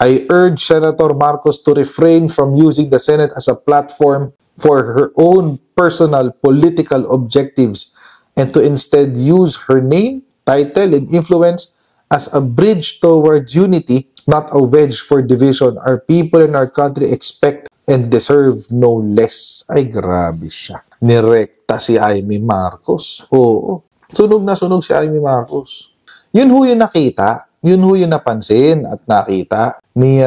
I urge Senator Marcos to refrain from using the Senate as a platform for her own personal political objectives and to instead use her name, title, and influence as a bridge toward unity, not a wedge for division. Our people in our country expect and deserve no less. Ay, grabe siya. Nirekta si Amy Marcos. Oo. Sunog na sunog si Amy Marcos. Yun ho yung nakita. Yun ho yung napansin at nakita ni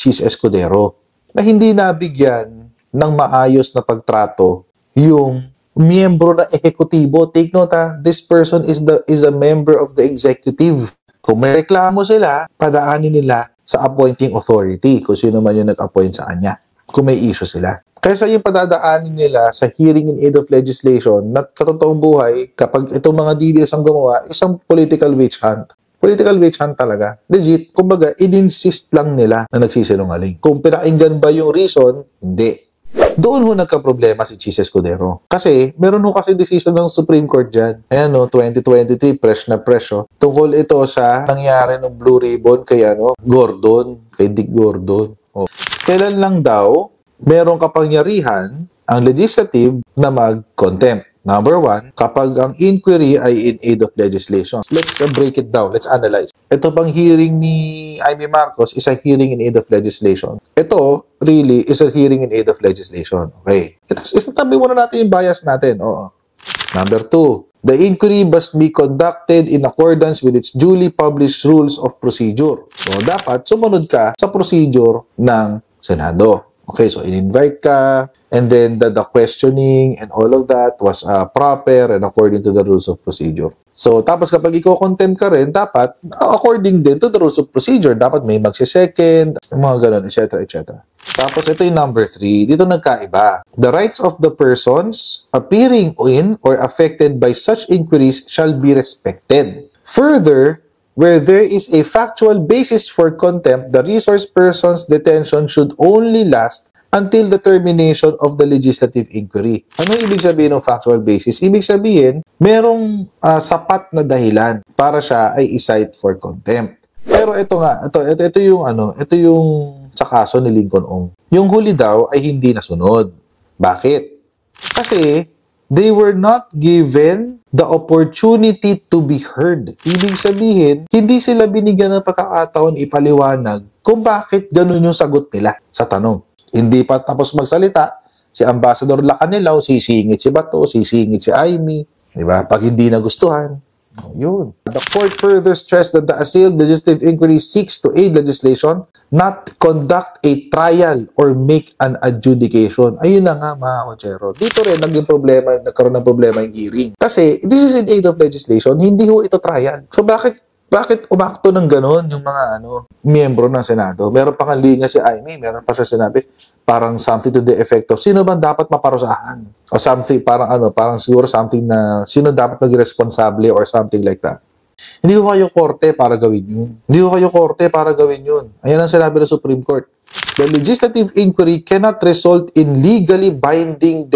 Cheese Escudero na hindi nabigyan ng maayos na pagtrato yung miyembro ng ehekutibo. Take note this person is a member of the executive. Kung may reklamo sila, padaanin nila sa appointing authority kung sino man yung nag-appoint sa kanya. Kung may issue sila. Kaysa yung padadaanin nila sa hearing in aid of legislation na sa totoong buhay, kapag itong mga DDS ang gumawa, isang political witch hunt. Political witch hunt talaga. Legit. Kumbaga, in-insist lang nila na nagsisinungaling. Kung pinakinggan ba yung reason, hindi. Doon ho nagka-problema si Cheese Escudero. Kasi, meron ho kasi decision ng Supreme Court dyan. Ayan 2023, fresh na fresh. Tungkol ito sa nangyari ng Blue Ribbon kay Gordon, kay Dick Gordon. Kailan lang daw, merong kapangyarihan ang legislative na mag-contempt. Number one, kapag ang inquiry ay in aid of legislation. Let's break it down. Let's analyze. Ito bang hearing ni Amy Marcos is a hearing in aid of legislation. Ito, really, is a hearing in aid of legislation. Okay. Tabi muna natin yung bias natin. Oo. Number two, the inquiry must be conducted in accordance with its duly published rules of procedure. So, dapat sumunod ka sa procedure ng Senado. Okay, so in-invite ka, and then the questioning and all of that was proper and according to the rules of procedure. So, tapos kapag i-contempt ka rin, dapat according din to the rules of procedure. Dapat may magsi-second, mga ganun, etc., etc. Tapos ito yung number 3. Dito nagkaiba. The rights of the persons appearing in or affected by such inquiries shall be respected. Further, where there is a factual basis for contempt, the resource person's detention should only last until the termination of the legislative inquiry. Ano ibig sabihin ng factual basis? Ibig sabihin, merong sapat na dahilan para siya ay i-cite for contempt. Pero ito nga, ito yung sa kaso ni Lincoln Ong. Yung huli daw ay hindi nasunod. Bakit? Kasi they were not given the opportunity to be heard. Ibig sabihin, hindi sila binigyan ng pagkakataon ipaliwanag kung bakit ganun yung sagot nila sa tanong. Hindi pa tapos magsalita, si Ambassador Lacanilaw, sisingit si Bato, sisingit si Amy, di ba? Pag hindi nagustuhan, yun. The court further stressed that the assailed legislative inquiry seeks to aid legislation, not conduct a trial or make an adjudication. Ayun na nga, mga kochero. Dito rin nagkaroon ng problema yung hearing. Kasi, this is in aid of legislation, hindi ho ito trial. So, bakit umakto ng ganon yung mga miyembro ng Senado? Meron pa nga linya si Amy, meron pa siya sinabi, parang something to the effect of, sino ba dapat maparusahan? O something, parang siguro something na, sino dapat maging responsable or something like that. Hindi ko kayo korte para gawin yun. Hindi ko kayo korte para gawin yun. Ayan ang sinabi ng Supreme Court. The legislative inquiry cannot result in legally binding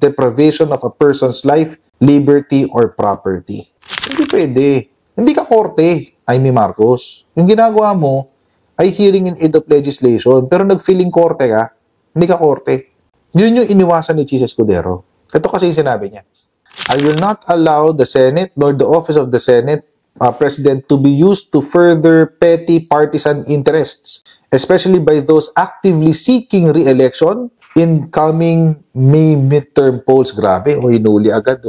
deprivation of a person's life, liberty, or property. Hindi pwede. Hindi ka korte, Amy Marcos. Yung ginagawa mo ay hearing in aid of legislation, pero nag-feeling korte ka, hindi ka korte. Yun yung iniwasan ni Cheese Escudero. Ito kasi yung sinabi niya. I will not allow the Senate nor the office of the Senate President to be used to further petty partisan interests, especially by those actively seeking re-election in coming May midterm polls. Grabe, hinuli agad.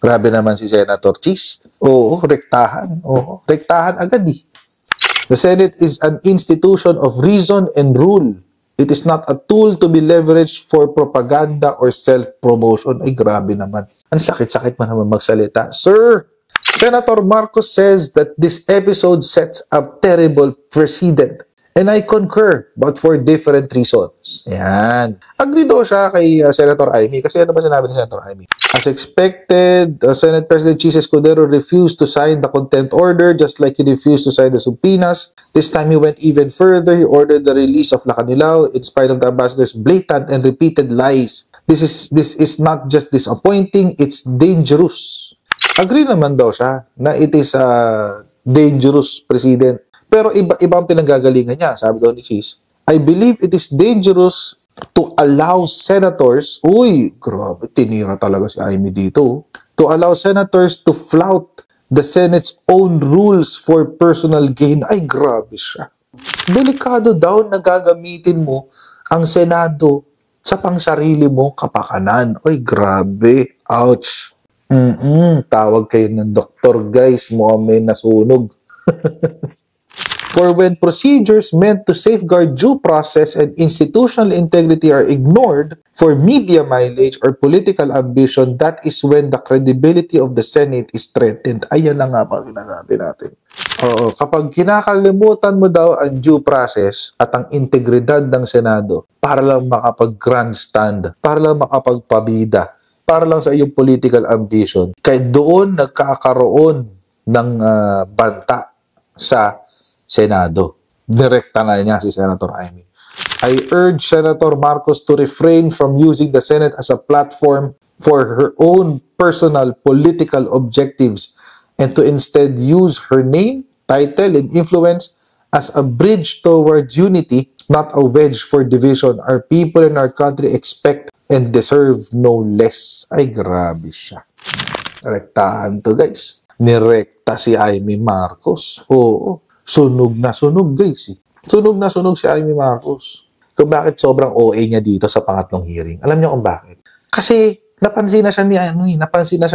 Grabe naman si Senator Cheese. Oo, rektahan. Oo, rektahan agad eh. The Senate is an institution of reason and rule. It is not a tool to be leveraged for propaganda or self-promotion. Ay, grabe naman. Ang sakit-sakit man naman magsalita. Sir, Senator Marcos says that this episode sets a terrible precedent. And I concur, but for different reasons. Ayan. Agree daw siya kay Senator Amy. Kasi ano ba sinabi ni Senator Amy? As expected, Senate President Cheese Escudero refused to sign the contempt order just like he refused to sign the subpoenas. This time he went even further. He ordered the release of Lacanilaw in spite of the ambassador's blatant and repeated lies. This is not just disappointing, it's dangerous. Agree naman daw siya na it is a dangerous precedent. Pero ibang pinanggagalingan niya. Sabi daw ni Cheese, I believe it is dangerous to allow senators, uy, grabe, tinira talaga si Amy dito, to allow senators to flout the Senate's own rules for personal gain. Ay, grabe siya. Delikado daw na gagamitin mo ang Senado sa pangsarili mong kapakanan. Ay, grabe. Ouch. Tawag kayo ng doktor, guys. Mukhang may nasunog. For when procedures meant to safeguard due process and institutional integrity are ignored for media mileage or political ambition, that is when the credibility of the Senate is threatened. Ayan na nga pa sinasabi natin. Oo, kapag kinakalimutan mo daw ang due process at ang integridad ng Senado para lang makapag-grandstand, para lang makapagpabida, para lang sa iyong political ambition, kaya doon nagkakaroon ng banta sa Senado. Direkta na niya si Senator Amy. I urge Senator Marcos to refrain from using the Senate as a platform for her own personal political objectives and to instead use her name, title, and influence as a bridge toward unity, not a wedge for division. Our people in our country expect and deserve no less. Ay, grabe siya. Rektahan to, guys. Nirekta si Amy Marcos. Oo. Sunog na sunog, guys. Sunog na sunog si Amy Marcos. Kung bakit sobrang OA niya dito sa pangatlong hearing. Alam niyo kung bakit? Kasi napansin na siya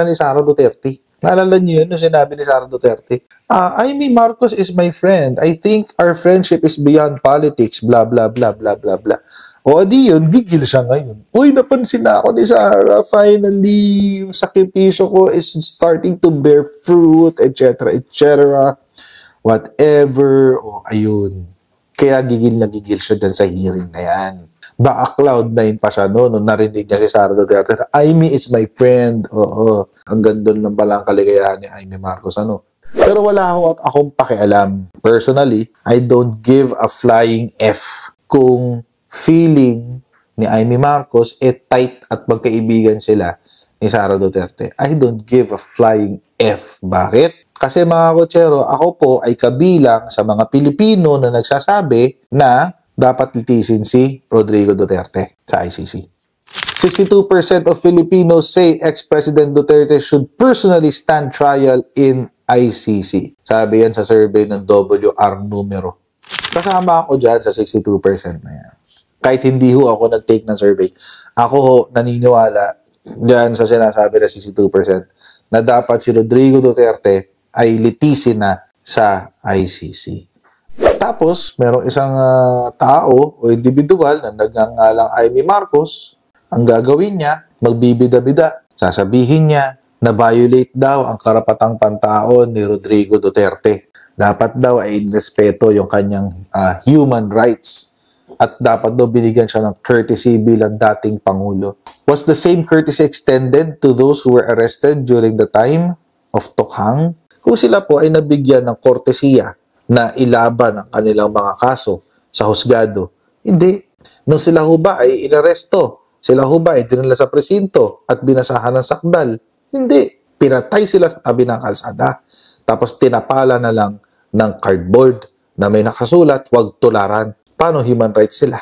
ni Sara Duterte. Naalala niyo yun nung sinabi ni Sara Duterte? Amy Marcos is my friend. I think our friendship is beyond politics. Blah, blah, blah, blah, blah, blah. O di yun, gigil siya ngayon. Uy, napansin na ako ni Sara. Finally, yung sakripisyo ko is starting to bear fruit, etc., etc., whatever, o ayun. Kaya gigil na gigil siya dyan sa hearing na yan. Baka cloud9 pa siya noon, nung narinig niya si Sara Duterte. Amy is my friend. Oo. Ang ganda ng palang kaligayahan ni Amy Marcos. Ano? Pero wala akong pakialam. Personally, I don't give a flying F kung feeling ni Amy Marcos tight at magkaibigan sila ni Sara Duterte. I don't give a flying F. Bakit? Kasi mga kotsero, ako po ay kabilang sa mga Pilipino na nagsasabi na dapat litisin si Rodrigo Duterte sa ICC. 62% of Filipinos say ex-President Duterte should personally stand trial in ICC. Sabi yan sa survey ng WR numero. Kasama ako dyan sa 62% na yan. Kahit hindi ho ako nag-take ng survey, ako ho naniniwala dyan sa sinasabi na 62% na dapat si Rodrigo Duterte ay litisin na sa ICC. Tapos, merong isang tao o individual na nagngangalang Amy Marcos, ang gagawin niya, magbibida-bida. Sasabihin niya na violate daw ang karapatang pantao ni Rodrigo Duterte. Dapat daw ay respeto yung kanyang human rights at dapat daw binigyan siya ng courtesy bilang dating Pangulo. Was the same courtesy extended to those who were arrested during the time of Tokhang? Kung sila po ay nabigyan ng kortesiya na ilaban ang kanilang mga kaso sa husgado, hindi. Nung sila ho ba ay inaresto, sila ho ba ay dinala sa presinto at binasahan ng sakdal, hindi. Pinatay sila sa tabi ng kalsada. Tapos tinapala na lang ng cardboard na may nakasulat, "Huwag tularan." Paano human rights sila?